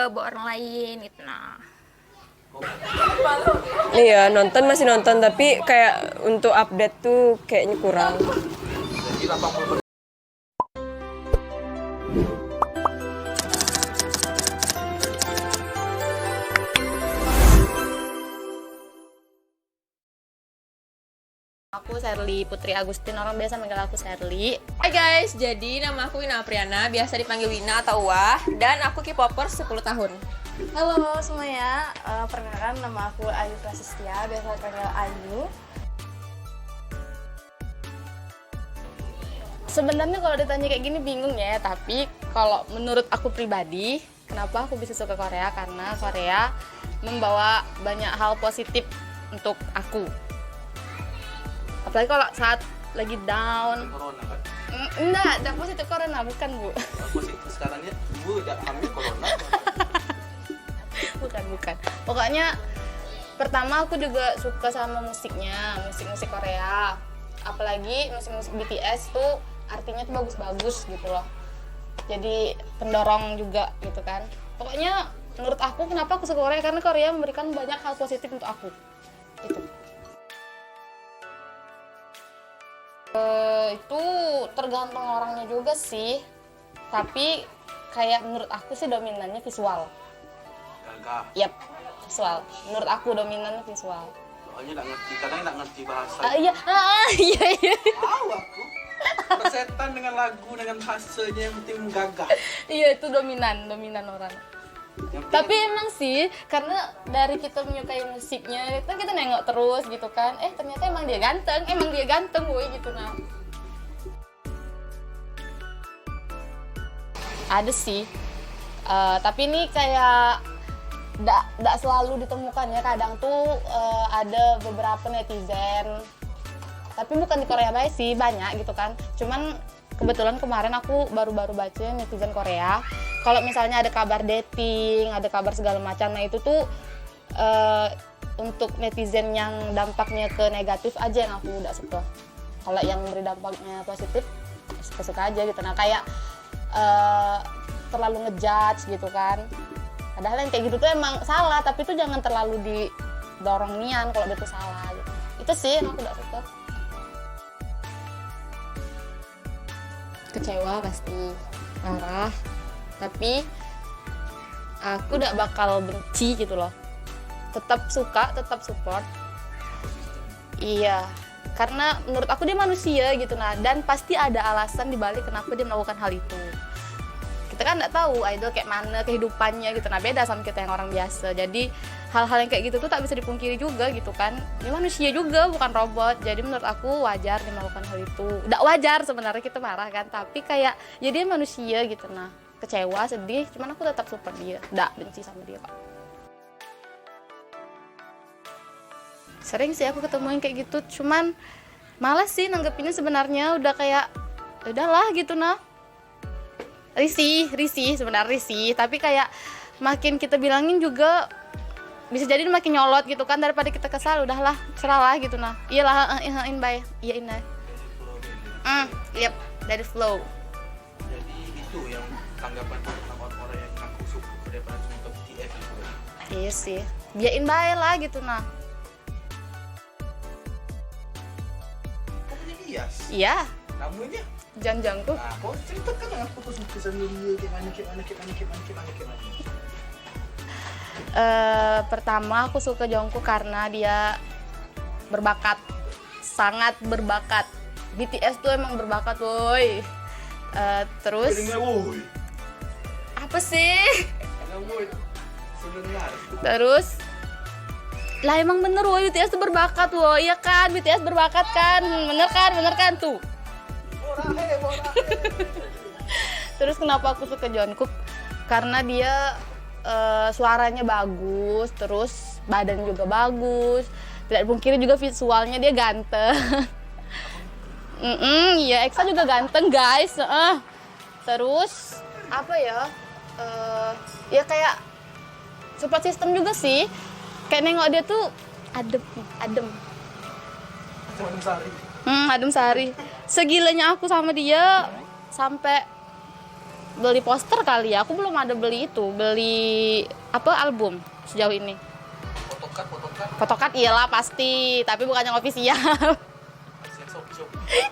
buat orang lain gitu. Nah, Iya, nonton masih nonton tapi kayak untuk update tuh kayaknya kurang. aku Sherly Putri Agustin, orang biasa manggil aku Sherly. Hai guys, jadi nama aku Wina Apriana, biasa dipanggil Wina atau Wah, dan aku K-popers 10 tahun. Halo semuanya, perkenalkan nama aku Ayu Prasistia, biasa dipanggil Ayu. Sebenarnya kalau ditanya kayak gini bingung ya, tapi kalau menurut aku pribadi, kenapa aku bisa suka Korea? Karena Korea membawa banyak hal positif untuk aku. Apalagi kalau saat lagi down. Corona kan? Enggak positif corona, bukan Bu. Sekarang ya, Bu udah hamil corona. Bukan. Pokoknya pertama aku juga suka sama musiknya, musik Korea. Apalagi musik BTS tuh artinya tuh bagus-bagus gitu loh. Jadi pendorong juga gitu kan. Pokoknya menurut aku kenapa aku suka Korea, karena Korea memberikan banyak hal positif untuk aku. Gitu. Itu tergantung orangnya juga sih. Tapi kayak menurut aku sih dominannya visual. Gagah. Yap, visual. Menurut aku dominannya visual. Soalnya nggak ngerti, kadang nggak ngerti bahasa. Iya. Tahu aku. Persetan dengan lagu, dengan bahasanya yang penting gagah. Iya, itu dominan orang. Yang penting Tapi emang sih, karena dari kita menyukai musiknya, kan kita nengok terus gitu kan. Ternyata emang dia ganteng, woy gitu nah. Ada sih, tapi ini kayak nggak selalu ditemukan ya. Kadang tuh ada beberapa netizen, tapi bukan di Korea baik sih, banyak gitu kan. Cuman kebetulan kemarin aku baru-baru baca netizen Korea, kalau misalnya ada kabar dating, ada kabar segala macam, nah itu tuh untuk netizen yang dampaknya ke negatif aja yang aku nggak suka. Kalau yang memberi dampaknya positif, suka-suka aja gitu. Nah kayak terlalu ngejudge gitu kan. Padahal yang kayak gitu tuh emang salah, tapi itu jangan terlalu didorong nian kalau dia tuh salah gitu. Itu sih yang aku nggak suka. Kecewa pasti, marah, tapi aku gak bakal benci gitu loh. Tetap suka, tetap support. Iya, karena menurut aku dia manusia gitu nah, dan pasti ada alasan dibalik kenapa dia melakukan hal itu. Kita kan nggak tahu idol kayak mana kehidupannya gitu, nah beda sama kita yang orang biasa. Jadi hal-hal yang kayak gitu tuh tak bisa dipungkiri juga gitu kan. Dia manusia juga, bukan robot. Jadi menurut aku wajar dia melakukan hal itu. Nggak wajar sebenarnya kita marah kan, tapi kayak ya dia manusia gitu nah. Kecewa, sedih, cuman aku tetap support dia. Nggak benci sama dia kok. Sering sih aku ketemu yang kayak gitu, cuman malas sih nanggepinnya sebenarnya. Udah kayak udahlah gitu nah. Risih sebenarnya risih, tapi kayak makin kita bilangin juga bisa jadi makin nyolot gitu kan, daripada kita kesal udahlah seralah gitu nah. Iyalah iyain bye iyain aja. Yep, dari flow. jadi itu yang tanggapan orang Korea yang aku suka daripada cuma ke BTS gitu. Iya sih, biarin bye lah gitu nah. Kamu jadi bias. Iya, Kamu ini. janjangku. Nah, kau ceritakan aku tuh suka sama dia gimana. Pertama aku suka Jungkook karena dia berbakat, sangat berbakat. BTS tuh emang berbakat woy. Terus apa sih? Terus lah emang bener woy, BTS tuh berbakat woy, ya kan? BTS berbakat kan? Bener kan tuh. Terus kenapa aku suka Jungkook? Karena dia suaranya bagus, terus badan juga bagus. Tidak dipungkiri juga visualnya dia ganteng. Iya, EXA juga ganteng guys. Terus apa ya? Ya kayak support system juga sih. Kayak nengok dia tuh adem. Adem sari. Segilanya aku sama dia sampai beli poster kali ya. Aku belum ada beli itu, beli apa album sejauh ini. Photocard iyalah pasti, tapi bukan yang official.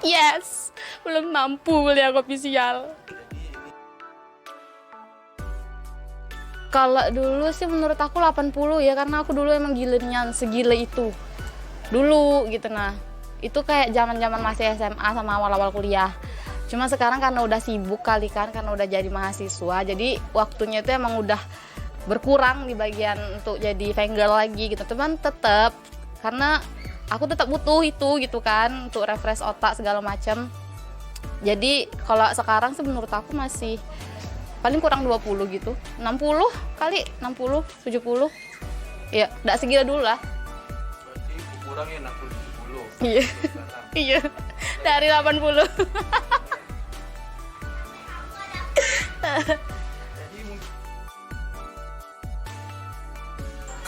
Yes, belum mampu beli yang official. Kalau dulu sih menurut aku 80 ya, karena aku dulu emang gilenya segile itu. Dulu gitu nah. Itu kayak zaman-zaman masih SMA sama awal-awal kuliah. Cuma sekarang karena udah sibuk kali kan, karena udah jadi mahasiswa, jadi waktunya itu emang udah berkurang di bagian untuk jadi fangirl lagi gitu. Cuman tetap karena aku tetap butuh itu gitu kan untuk refresh otak segala macam. Jadi kalau sekarang sih menurut aku masih paling kurang 20 gitu. 60 kali, 60, 70. Ya, enggak segila dulu lah. Berarti kurangnya 60 70. Iya. Iya. Dari 80.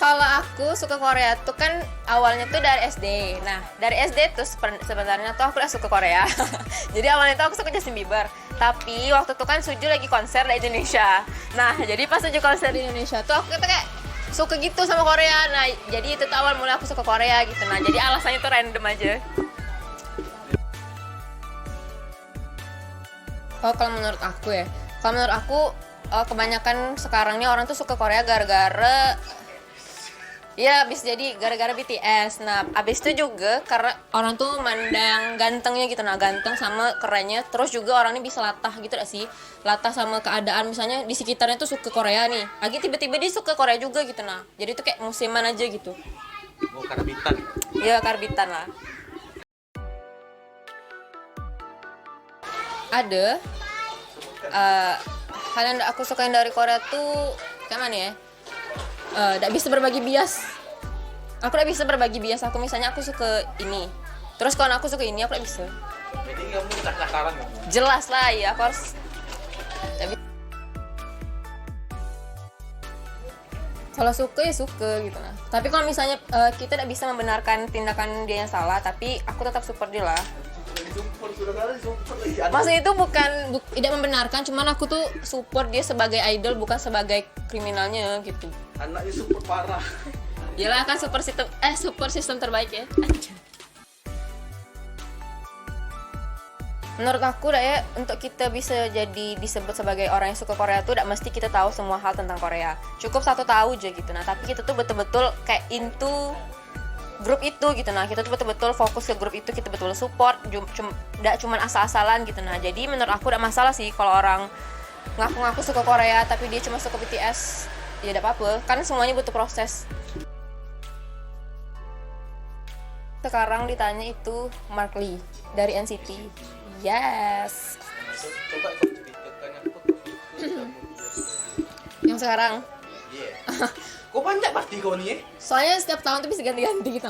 Kalau aku suka Korea tuh kan awalnya tuh dari SD. Nah, dari SD tuh sebenarnya tuh aku udah suka Korea. Jadi awalnya tuh aku suka Justin Bieber. Tapi waktu itu kan Suju lagi konser di Indonesia. Nah, jadi pas Suju konser di Indonesia tuh aku kayak suka gitu sama Korea. Nah, jadi itu tuh awal mulai aku suka Korea gitu. Nah, jadi alasannya tuh random aja. Oh, kalau menurut aku ya. Kalau menurut aku kebanyakan sekarang nih orang tuh suka Korea gara-gara ya abis jadi gara-gara BTS. Nah abis itu juga karena orang tuh mandang gantengnya gitu, nah ganteng sama kerennya. Terus juga orang ini bisa latah gitu gak sih, latah sama keadaan, misalnya di sekitarnya tuh suka Korea nih, lagi tiba-tiba dia suka Korea juga gitu. Nah jadi tuh kayak musiman aja gitu. Oh, karbitan. Iya karbitan lah. Ada hal yang aku sukain dari Korea tuh kayak mana ya, gak bisa berbagi bias. Aku gak bisa berbagi bias. Aku misalnya aku suka ini, terus kalau aku suka ini aku gak bisa. Jadi kamu tak takaran ya? Jelas lah ya, aku harus. Tapi kalau suka ya suka gitu nah. Tapi kalau misalnya kita tidak bisa membenarkan tindakan dia yang salah, tapi aku tetap support dia lah. Maksudnya itu bukan tidak membenarkan, cuman aku tuh support dia sebagai idol, bukan sebagai kriminalnya gitu. Anaknya super parah. Yalah kan support system terbaik ya. Menurut aku dah ya, untuk kita bisa jadi disebut sebagai orang yang suka Korea tuh tidak mesti kita tahu semua hal tentang Korea. Cukup satu tahu aja gitu. Nah, tapi kita tuh betul-betul kayak into grup itu gitu. Nah, kita tuh betul-betul fokus ke grup itu, kita betul support, tidak cuma asal-asalan gitu. Nah, jadi menurut aku tidak masalah sih kalau orang ngaku-ngaku suka Korea tapi dia cuma suka BTS. Ya tidak apa-apa, kan semuanya butuh proses. Sekarang ditanya itu Mark Lee dari NCT. Yes. Coba kau ceritakan apa Yang sekarang. Iya. Kok banyak pasti kau nih ya? Soalnya setiap tahun tuh bisa ganti-ganti gitu.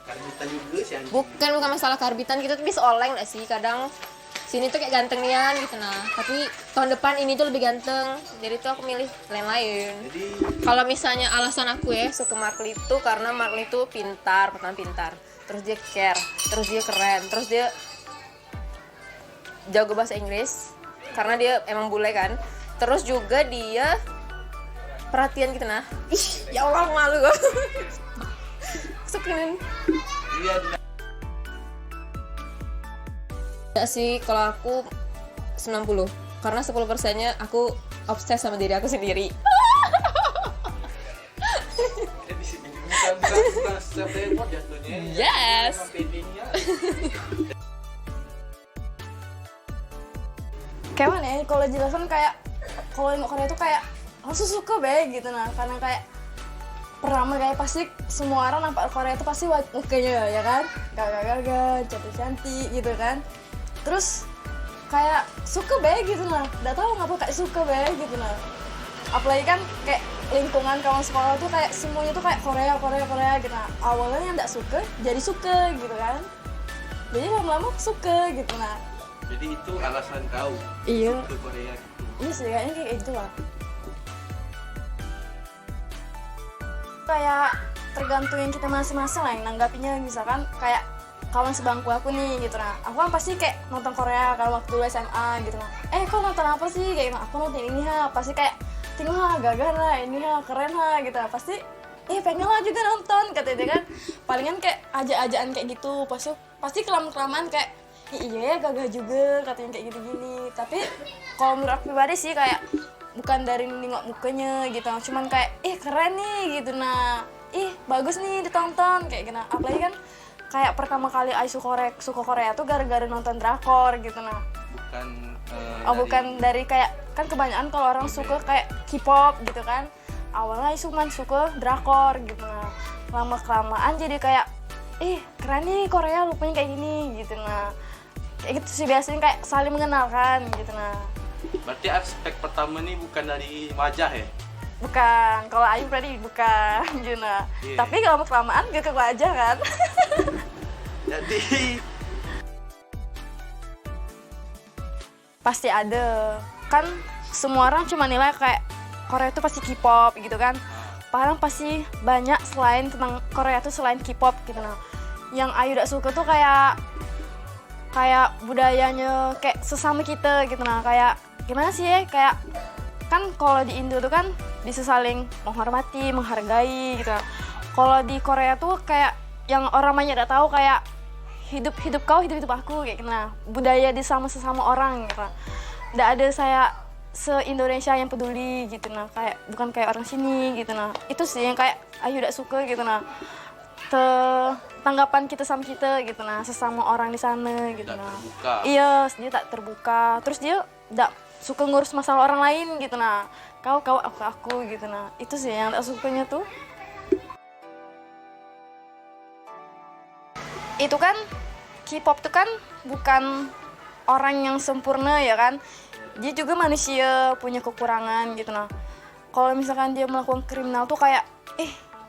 Karbitan juga sih anjing. Bukan masalah karbitan, kita tuh bisa oleng gak sih? Kadang sini tuh kayak ganteng nian gitu nah. Tapi tahun depan ini tuh lebih ganteng. Jadi tuh aku milih lain-lain. Jadi Kalau misalnya alasan aku ya suka Mark Lee tuh karena Mark Lee tuh pintar, pertama pintar. Terus dia care, terus dia keren, terus dia jago bahasa Inggris karena dia emang bule kan. Terus juga dia perhatian gitu nah. Ih, ya Allah malu gue. Sukain. dia Enggak sih, kalau aku 90. Karena 10%-nya aku obses sama diri aku sendiri. di sini bukan self report jatuhnya. Yes. PD-nya. Kayak mana ya, kalau jelasan kayak kalau nggak Korea itu kayak langsung suka be gitu nah, karena kayak pertama kayak pasti semua orang nampak Korea itu pasti mukanya ya kan, gagah-gagah, cantik-cantik gitu kan, terus kayak suka be gitu nah, nggak tahu ngapa kayak suka be gitu nah, apalagi kan kayak lingkungan kawan sekolah tuh kayak semuanya tuh kayak Korea gitu nah, awalnya yang nggak suka jadi suka gitu kan, jadi lama-lama suka gitu nah. Jadi itu alasan kau Iya. ke Korea gitu. Iya sih, kayaknya kayak gitu lah. Kayak tergantung yang kita masing-masing lah yang nanggapinya. Misalkan kayak kawan sebangku aku nih gitu nah, aku kan pasti kayak nonton Korea kalau waktu dulu SMA gitu nah. kok nonton apa sih kayak gitu. Aku nonton ini pasti kayak tengok gagah lah ini keren gitu pasti pengen lah juga nonton kata dia kan. Palingan kayak ajak-ajakan kayak gitu pasti kelamaan kayak iya ya gagah juga katanya kayak gini-gini. Tapi kalau menurut aku pribadi sih kayak bukan dari nengok mukanya gitu, cuman kayak keren nih gitu, nah bagus nih ditonton kayak gitu. Apalagi kan kayak pertama kali Ai suka Korea tuh gara-gara nonton drakor gitu. Nah bukan dari kayak kan kebanyakan kalau orang suka kayak K-pop gitu kan, awalnya Ai cuma suka drakor gitu. Nah lama kelamaan jadi kayak keren nih Korea rupanya kayak gini gitu. Nah kayak gitu sih biasanya kayak saling mengenalkan gitu. Nah Berarti aspek pertama nih bukan dari wajah ya? bukan, kalau Ayu berarti bukan gitu. Nah tapi lama kelamaan gak ke wajah kan. Jadi pasti ada kan, semua orang cuma nilai kayak Korea itu pasti K-pop gitu kan, padahal pasti banyak selain tentang Korea itu selain K-pop gitu. Nah yang Ayu gak suka tuh kayak budayanya kayak sesama kita gitu. Nah kayak gimana sih ya, kayak kan kalau di Indo tuh kan bisa saling menghormati, menghargai gitu. Kalau di Korea tuh kayak yang orang banyak gak tahu kayak hidup kau, hidup aku kayak gitu. Nah budaya di sesama orang gitu. Nggak ada saya se-Indonesia yang peduli gitu. Nah kayak bukan kayak orang sini gitu. Nah itu sih yang kayak Ayu gak suka gitu. Nah tanggapan kita sama kita gitu. Nah sesama orang di sana gitu. Nah terbuka. iya dia tak terbuka, terus dia nggak suka ngurus masalah orang lain gitu. Nah kau aku gitu. Nah itu sih yang tak sukanya tuh. Itu kan K-pop tuh kan bukan orang yang sempurna ya kan, dia juga manusia punya kekurangan gitu. Nah kalau misalkan dia melakukan kriminal tuh kayak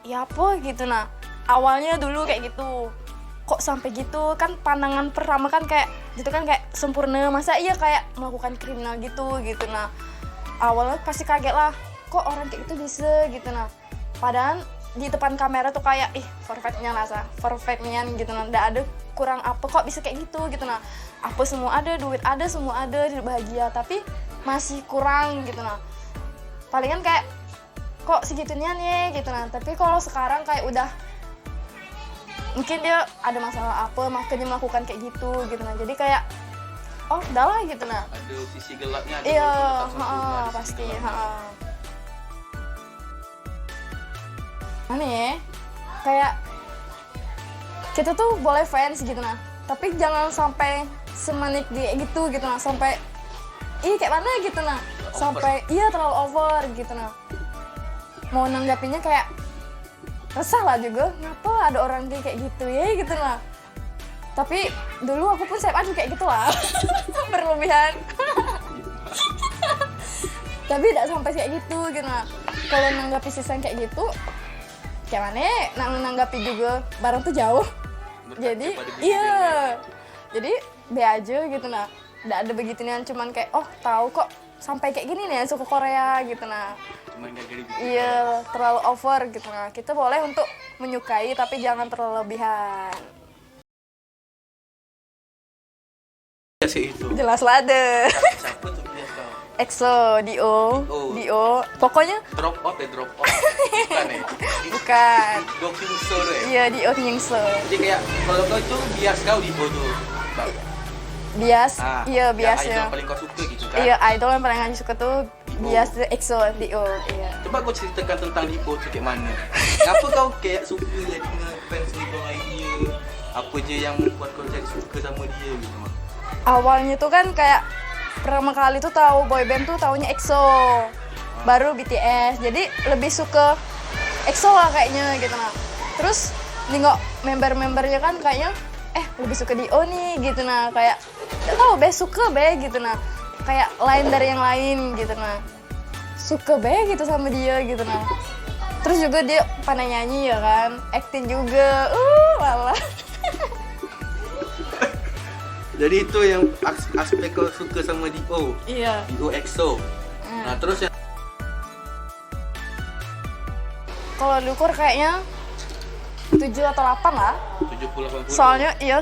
ya apa gitu. Nah awalnya dulu kayak gitu, kok sampai gitu kan, pandangan pertama kan kayak gitu kan, kayak sempurna, masa iya kayak melakukan kriminal gitu. Nah awalnya pasti kaget lah, kok orang kayak gitu bisa gitu. Nah padahal di depan kamera tuh kayak perfectnya gitu. Nah nggak ada kurang apa, kok bisa kayak gitu. Nah apa semua ada, duit ada, semua ada, hidup bahagia, tapi masih kurang gitu. Nah palingan kayak kok segitunya nih gitu. Nah tapi kalau sekarang kayak udah mungkin dia ada masalah apa makanya melakukan kayak gitu. Nah jadi kayak udah lah gitu. Nah Ada sisi gelapnya. iya pasti aneh ya, kayak kita tuh boleh fans gitu. Nah tapi jangan sampai semanik dia gitu. Nah sampai kayak mana gitu. Nah sampai terlalu over gitu. Nah mau nanggapinya kayak resah lah juga, ngapa ada orang kayak gitu ya gitu. Nah tapi dulu aku pun SMA juga kayak gitu lah. Berlebihan. Tapi tidak sampai kayak gitu. Nah kalau nanggapi season kayak gitu kayak mana nanggapi juga barang tuh jauh. Jadi jadi be aja gitu. Nah tidak ada begituan, cuman kayak tahu kok sampai kayak gini nih suka Korea gitu. Nah terlalu over gitu. Nah kita boleh untuk menyukai tapi jangan terlalu lebihan. Sih itu. Jelas lah deh. Siapa tuh biasa kau? EXO, Dio, pokoknya Drop off. Bukan ya? bukan. Dokingso deh. Iya, Dio Nyingse. Jadi kayak kalau kau itu bias kau di tuh. Bias, iya bias Idol ya. yang paling kau suka gitu kan? Iya, idol yang paling aku suka tuh bias EXO, Dio. Iya. Coba kau ceritakan tentang Dipo tuh kayak mana? Kenapa kau kayak suka jadi ngefans Dipo lagi dia? Apa je yang membuat kau jadi suka sama dia gitu? Awalnya tuh kan kayak pertama kali tuh tahu boyband tuh taunya EXO, baru BTS. Jadi lebih suka EXO lah kayaknya gitu. Nah terus nengok member-membernya kan kayaknya lebih suka Dio nih gitu. Nah kayak gak tau suka gitu. Nah kayak lain dari yang lain gitu. Nah suka gitu sama dia gitu. Nah terus juga dia pandai nyanyi ya kan, acting juga, lala. Jadi itu yang aspek kau suka sama Dio. Iya. Dio EXO. Nah terus yang Kalau diukur kayaknya 7 atau 8 lah. 70-80.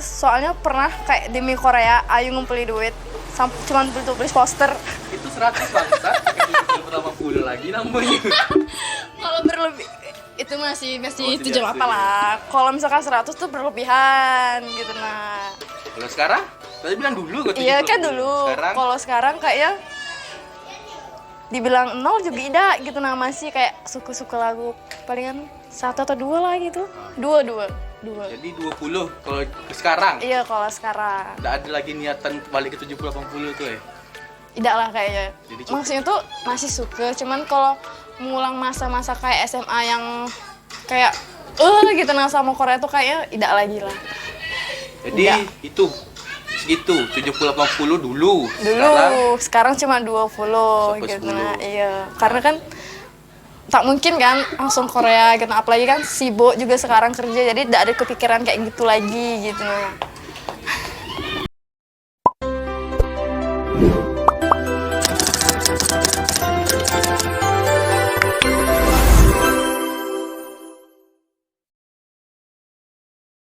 Soalnya pernah kayak demi Korea Ayu ngumpulin duit cuman tulis poster. Itu 100 bangsa, pakai 80 lagi namanya. Kalau berlebih itu masih Oh, 78 tidak, lah. Kalau misalkan 100 tuh berlebihan gitu nah. Kalau sekarang, tadi bilang dulu kok. Iya 70. kan dulu. Sekarang Kalau sekarang kayaknya dibilang 0 juga tidak gitu nah, masih kayak suka-suka lagu palingan 1 atau 2 lah gitu. 2. jadi 20 kalau ke sekarang. Iya kalau sekarang. Nggak ada lagi niatan balik ke 70-80 tuh ya. Tidak lah kayaknya. Jadi cukup. Maksudnya tuh masih suka, cuman kalau mengulang masa-masa kayak SMA yang kayak gitu nah sama Korea tuh kayaknya tidak lagi lah. Jadi Nggak. itu segitu 70-80 dulu. Sekarang cuma 20 Sampai gitu 10. nah. Iya, karena kan tak mungkin kan langsung Korea gitu. Apalagi kan sibuk juga sekarang kerja, jadi tidak ada kepikiran kayak gitu lagi gitu nah.